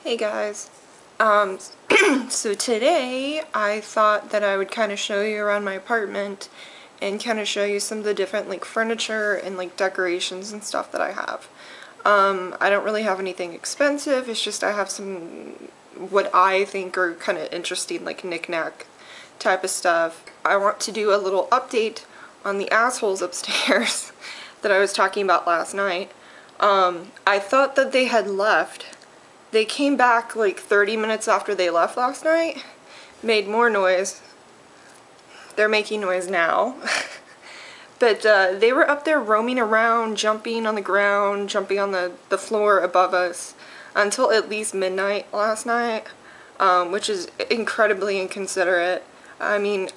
Hey guys. So today I thought that I would kind of show you around my apartment and kind of show you some of the different like furniture and like decorations and stuff that I have. I don't really have anything expensive, it's just I have some what I think are kind of interesting like knick-knack type of stuff. I want to do a little update on the assholes upstairs that I was talking about last night. I thought that they had left. They came back like 30 minutes after they left last night, made more noise. They're making noise now. But they were up there roaming around, jumping on the ground, jumping on the floor above us until at least midnight last night, which is incredibly inconsiderate. I mean,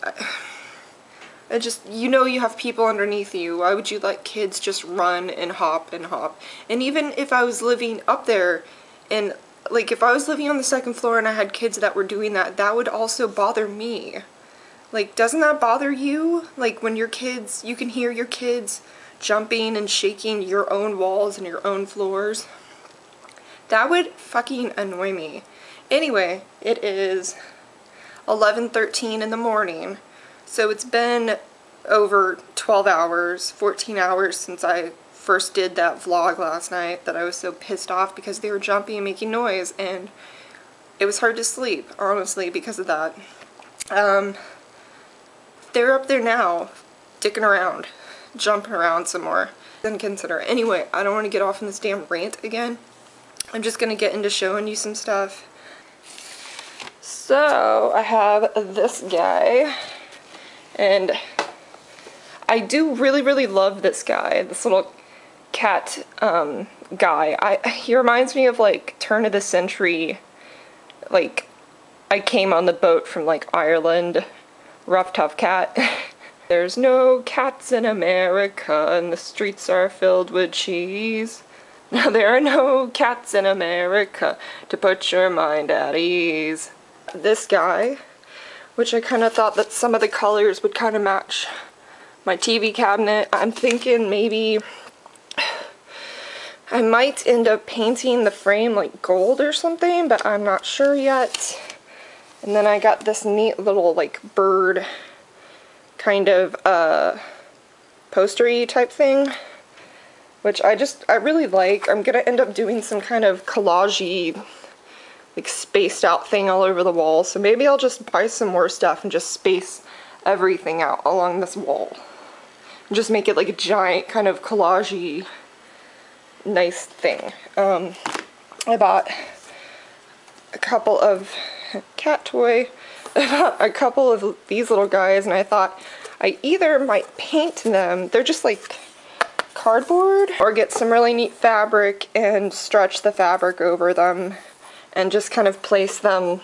it just, you know you have people underneath you. Why would you let kids just run and hop and hop? And even if I was living up there and like if I was living on the second floor and I had kids that were doing that, that would also bother me. Like, doesn't that bother you? Like when your kids, you can hear your kids jumping and shaking your own walls and your own floors. That would fucking annoy me. Anyway, it is 11:13 in the morning. So it's been over 12 hours, 14 hours since I first did that vlog last night that I was so pissed off because they were jumping and making noise, and it was hard to sleep, honestly, because of that. They're up there now, dicking around, jumping around some more. Then consider it. Anyway, I don't want to get off on this damn rant again. I'm just gonna get into showing you some stuff. So, I have this guy, and I do really love this guy, this little cat guy. He reminds me of like turn of the century, like I came on the boat from like Ireland, rough tough cat. There's no cats in America and the streets are filled with cheese. Now there are no cats in America to put your mind at ease. This guy, which I kind of thought that some of the colors would kind of match my TV cabinet. I'm thinking maybe I might end up painting the frame like gold or something, but I'm not sure yet. And then I got this neat little like bird kind of postery type thing, which I really like. I'm gonna end up doing some kind of collage-y, like spaced out thing all over the wall. So maybe I'll just buy some more stuff and just space everything out along this wall. And just make it like a giant kind of collage-y nice thing. I bought a couple of cat toy. I bought a couple of these little guys, and I thought I either might paint them, they're just like cardboard, or get some really neat fabric and stretch the fabric over them and just kind of place them,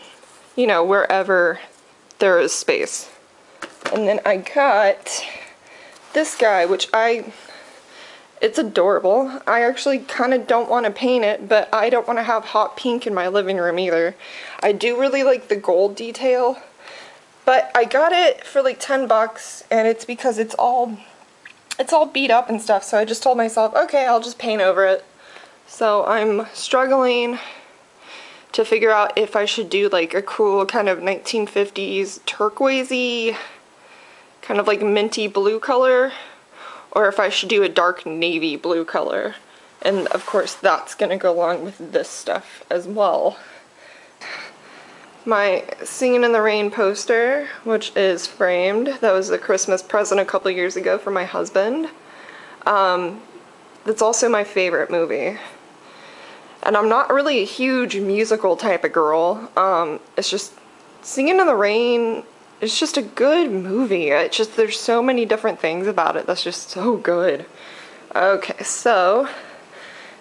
you know, wherever there is space. And then I got this guy, which it's adorable. I actually kind of don't want to paint it, but I don't want to have hot pink in my living room either. I do really like the gold detail, but I got it for like 10 bucks, and it's because it's all beat up and stuff, so I just told myself, okay, I'll just paint over it. So I'm struggling to figure out if I should do like a cool kind of 1950s turquoisey, kind of like minty blue color, or if I should do a dark navy blue color. And of course that's gonna go along with this stuff as well. My Singing in the Rain poster, which is framed, that was a Christmas present a couple years ago for my husband. That's also my favorite movie. And I'm not really a huge musical type of girl. It's just, Singing in the Rain, it's just a good movie. It's just, there's so many different things about it that's just so good. Okay, so,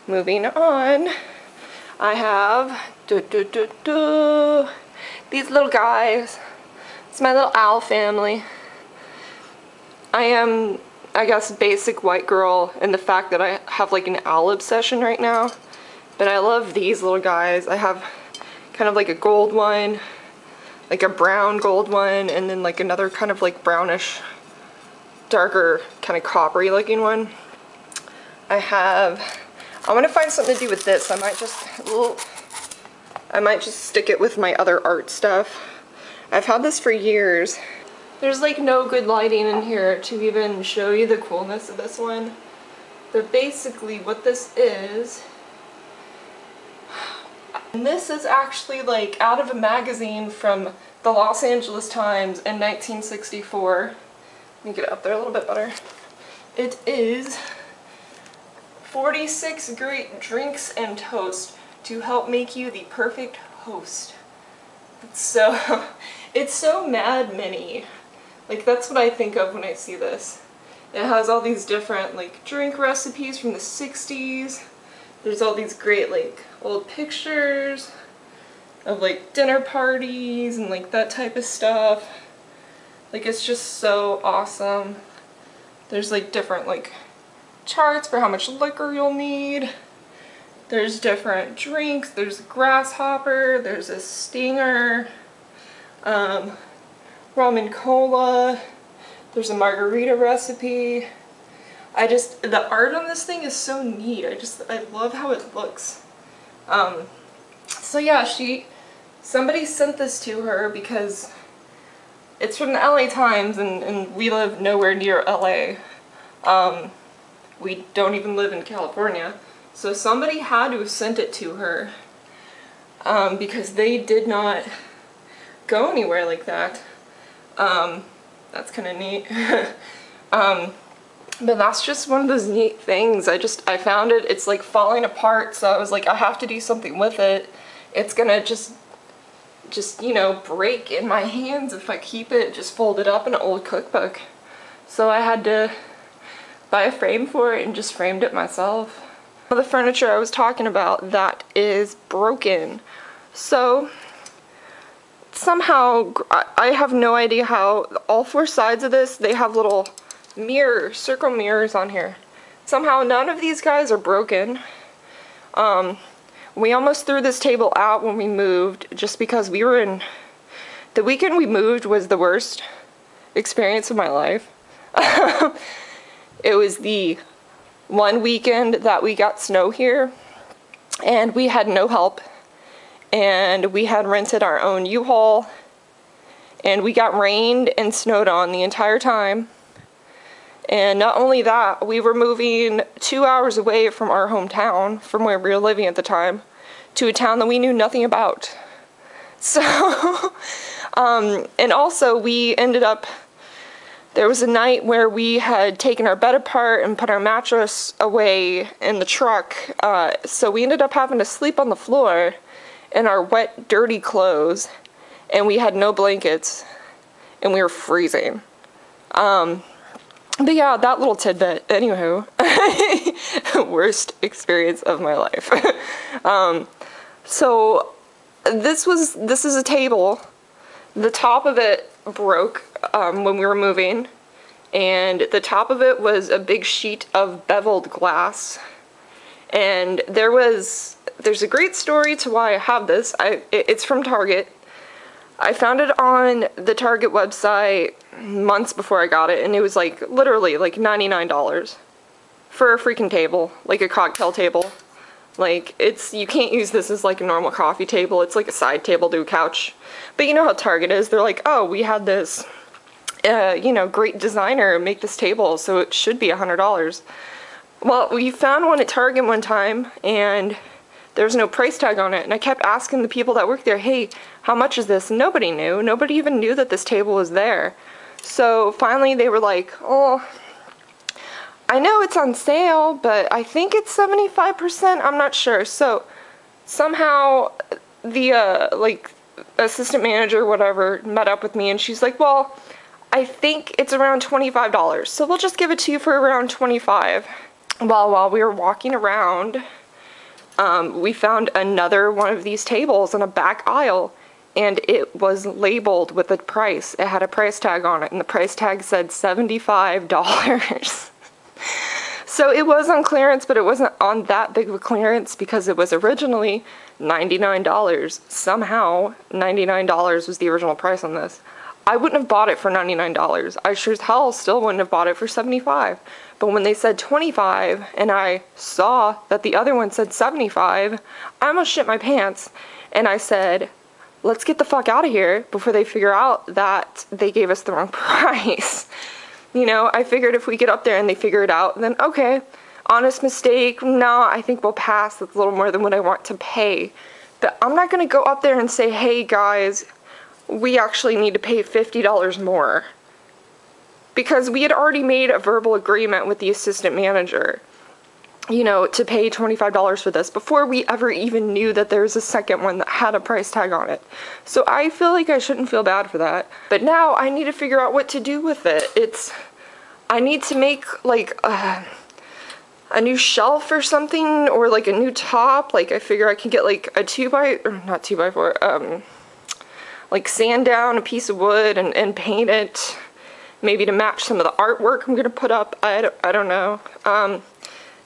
moving on, I have these little guys. It's my little owl family. I am, I guess, basic white girl in the fact that I have like an owl obsession right now. But I love these little guys. I have kind of like a gold one, like a brown gold one, and then like another kind of like brownish, darker, kind of coppery looking one. I want to find something to do with this. I might just, I might just stick it with my other art stuff. I've had this for years. There's like no good lighting in here to even show you the coolness of this one. But basically what this is, and this is actually like out of a magazine from the Los Angeles Times in 1964. Let me get it up there a little bit better. It is 46 great drinks and toast to help make you the perfect host. It's so Mad Mini. Like, that's what I think of when I see this. It has all these different like drink recipes from the 60s. There's all these great like old pictures of like dinner parties and like that type of stuff. Like, it's just so awesome. There's like different like charts for how much liquor you'll need. There's different drinks. There's a grasshopper. There's a stinger. Rum and cola. There's a margarita recipe. The art on this thing is so neat. I love how it looks. So yeah, somebody sent this to her because it's from the LA Times and we live nowhere near LA. We don't even live in California. So somebody had to have sent it to her because they did not go anywhere like that. That's kind of neat. But that's just one of those neat things. I found it, it's like falling apart, so I was like, I have to do something with it. It's gonna just you know, break in my hands if I keep it just folded up in an old cookbook. So I had to buy a frame for it and just framed it myself. The furniture I was talking about, that is broken. So somehow, I have no idea how, all four sides of this, they have little circle mirrors on here. Somehow none of these guys are broken. We almost threw this table out when we moved just because the weekend we moved was the worst experience of my life. It was the one weekend that we got snow here and we had no help. And we had rented our own U-Haul, and we got rained and snowed on the entire time. And not only that, we were moving 2 hours away from our hometown, from where we were living at the time, to a town that we knew nothing about. So, and also we ended up, there was a night where we had taken our bed apart and put our mattress away in the truck, so we ended up having to sleep on the floor in our wet, dirty clothes, and we had no blankets, and we were freezing. But yeah, that little tidbit. Anywho, worst experience of my life. So this is a table. The top of it broke when we were moving, and the top of it was a big sheet of beveled glass. And there's a great story to why I have this. It's from Target. I found it on the Target website months before I got it, and it was like literally like $99 for a freaking table, like a cocktail table. Like, you can't use this as like a normal coffee table. It's like a side table to a couch. But you know how Target is. They're like, oh, we had this, you know, great designer make this table, so it should be $100. Well, we found one at Target one time, and there was no price tag on it, and I kept asking the people that worked there, hey, how much is this? And nobody knew. Nobody even knew that this table was there. So finally they were like, oh, I know it's on sale, but I think it's 75%, I'm not sure. So somehow the like assistant manager, whatever, met up with me, and she's like, well, I think it's around $25, so we'll just give it to you for around $25. Well, while we were walking around, we found another one of these tables in a back aisle, and it was labeled with a price. It had a price tag on it, and the price tag said $75. So it was on clearance, but it wasn't on that big of a clearance because it was originally $99. Somehow, $99 was the original price on this. I wouldn't have bought it for $99. I sure as hell still wouldn't have bought it for $75. But when they said 25 and I saw that the other one said 75, I almost shit my pants. And I said, let's get the fuck out of here before they figure out that they gave us the wrong price. You know, I figured if we get up there and they figure it out, then okay, honest mistake, no, I think we'll pass. That's a little more than what I want to pay. But I'm not going to go up there and say, hey guys, we actually need to pay $50 more. Because we had already made a verbal agreement with the assistant manager, you know, to pay $25 for this before we ever even knew that there was a second one that had a price tag on it. So I feel like I shouldn't feel bad for that. But now I need to figure out what to do with it. I need to make like a new shelf or something, or like a new top. Like I figure I can get like a 2x4, like sand down a piece of wood and paint it. Maybe to match some of the artwork I'm gonna put up. I don't know.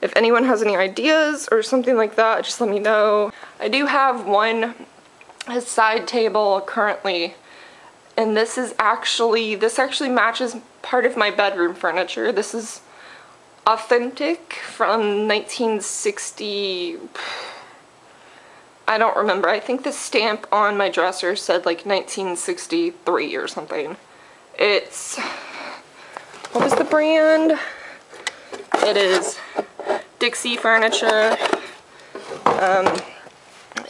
If anyone has any ideas or something like that, just let me know. I do have a side table currently, and this actually matches part of my bedroom furniture. This is authentic from 1960. I don't remember. I think the stamp on my dresser said like 1963 or something. What was the brand? It is Dixie Furniture.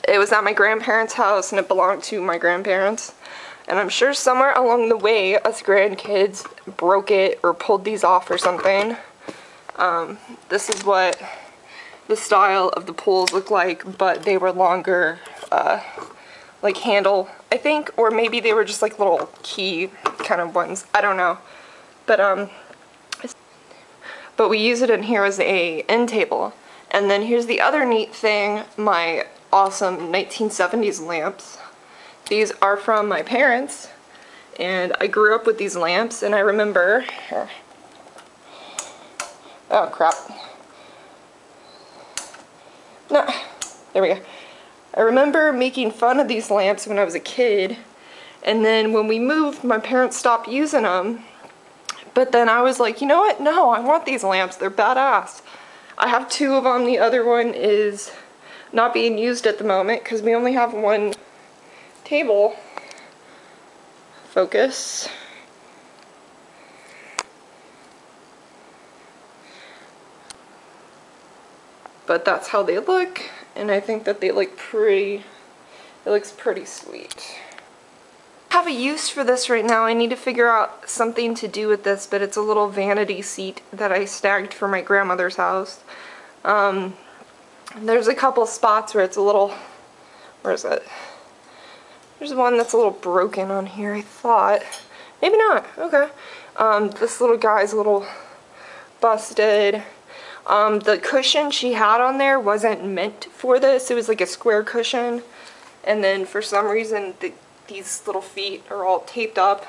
It was at my grandparents' house and it belonged to my grandparents. And I'm sure somewhere along the way, us grandkids broke it or pulled these off or something. This is what the style of the pulls look like, but they were longer, like handle, I think, or maybe they were just like little key kind of ones. I don't know. But we use it in here as a end table. And then here's the other neat thing, my awesome 1970s lamps. These are from my parents, and I grew up with these lamps, and I remember, oh crap. No, there we go. I remember making fun of these lamps when I was a kid, and then when we moved, my parents stopped using them. But then I was like, you know what? No, I want these lamps. They're badass. I have two of them. The other one is not being used at the moment because we only have one table. Focus. But that's how they look, and I think that they look pretty, it looks pretty sweet. I have a use for this right now. I need to figure out something to do with this, but it's a little vanity seat that I snagged for my grandmother's house. There's a couple spots where it's a little, where is it? There's one that's a little broken on here, I thought. Maybe not, okay. This little guy's a little busted. The cushion she had on there wasn't meant for this. It was like a square cushion, and then for some reason these little feet are all taped up.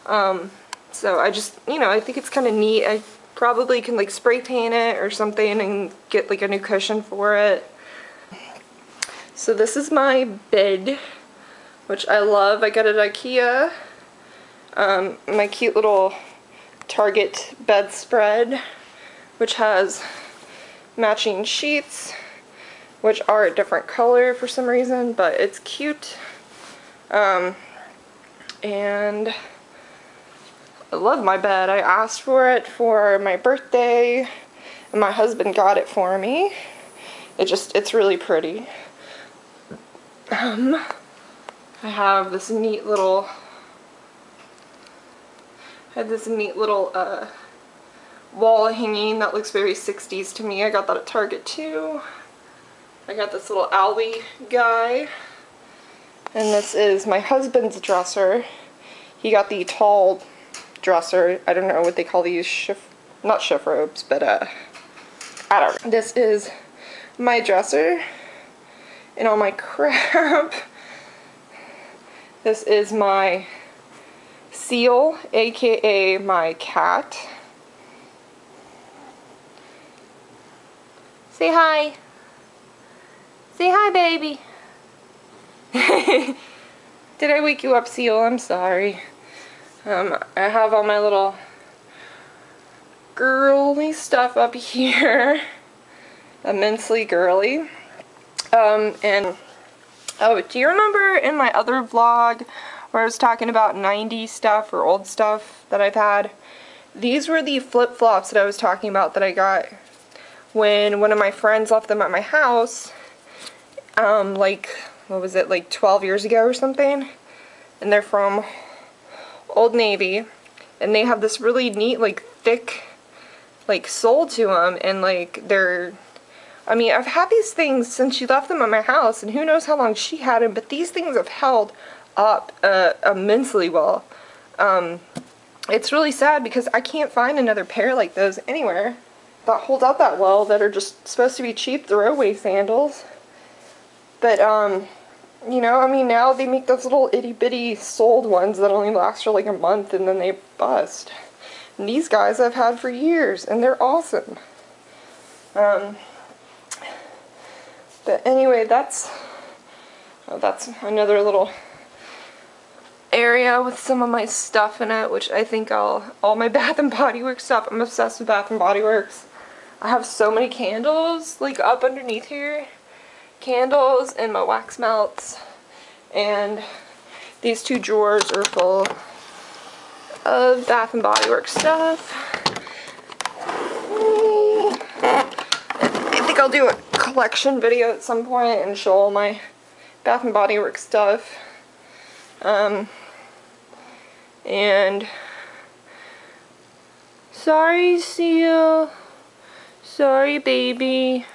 So I just, you know, I think it's kind of neat. I probably can like spray paint it or something and get like a new cushion for it. So this is my bed, which I love. I got it at IKEA. My cute little Target bedspread, which has matching sheets, which are a different color for some reason, but it's cute. And I love my bed. I asked for it for my birthday, and my husband got it for me. It's really pretty. I have this neat little, wall hanging that looks very 60s to me. I got that at Target too. I got this little owlie guy. And this is my husband's dresser. He got the tall dresser. I don't know what they call these, not shift robes, but I don't know. This is my dresser and all my crap. This is my Seal, aka my cat. Say hi. Say hi, baby. Did I wake you up, Seal? I'm sorry. I have all my little girly stuff up here. Immensely girly. And oh, do you remember in my other vlog where I was talking about 90s stuff or old stuff that I've had? These were the flip-flops that I was talking about that I got when one of my friends left them at my house, like, what was it, like 12 years ago or something? And they're from Old Navy, and they have this really neat, like, thick, like, sole to them, and, like, they're, I mean, I've had these things since she left them at my house, and who knows how long she had them, but these things have held up immensely well. It's really sad because I can't find another pair like those anywhere that hold up that well, that are just supposed to be cheap throwaway sandals. But, you know, I mean, now they make those little itty-bitty soled ones that only last for like a month and then they bust. And these guys I've had for years, and they're awesome. But anyway, that's another little area with some of my stuff in it, which I think all my Bath and Body Works stuff. I'm obsessed with Bath and Body Works. I have so many candles, like, up underneath here. Candles and my wax melts. And these two drawers are full of Bath and Body Works stuff. I think I'll do a collection video at some point and show all my Bath and Body Works stuff. And sorry, Seal. Sorry, baby.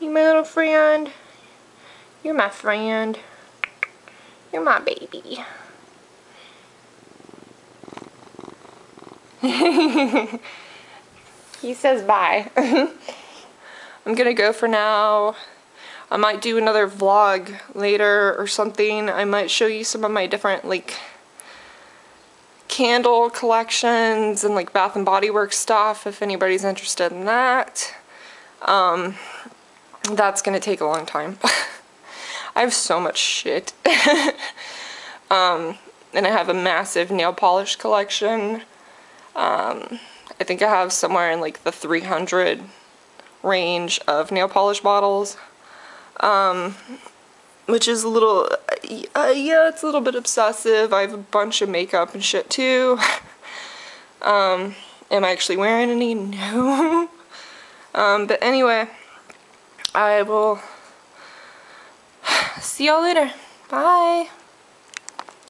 You my little friend. You're my friend. You're my baby. He says bye. I'm gonna go for now. I might do another vlog later or something. I might show you some of my different, like, candle collections and, like, Bath and Body Works stuff if anybody's interested in that. That's gonna take a long time. I have so much shit. And I have a massive nail polish collection. I think I have somewhere in, like, the 300 range of nail polish bottles. Which is a little, yeah, it's a little bit obsessive. I have a bunch of makeup and shit too. Am I actually wearing any? No. But anyway, I will see y'all later. Bye.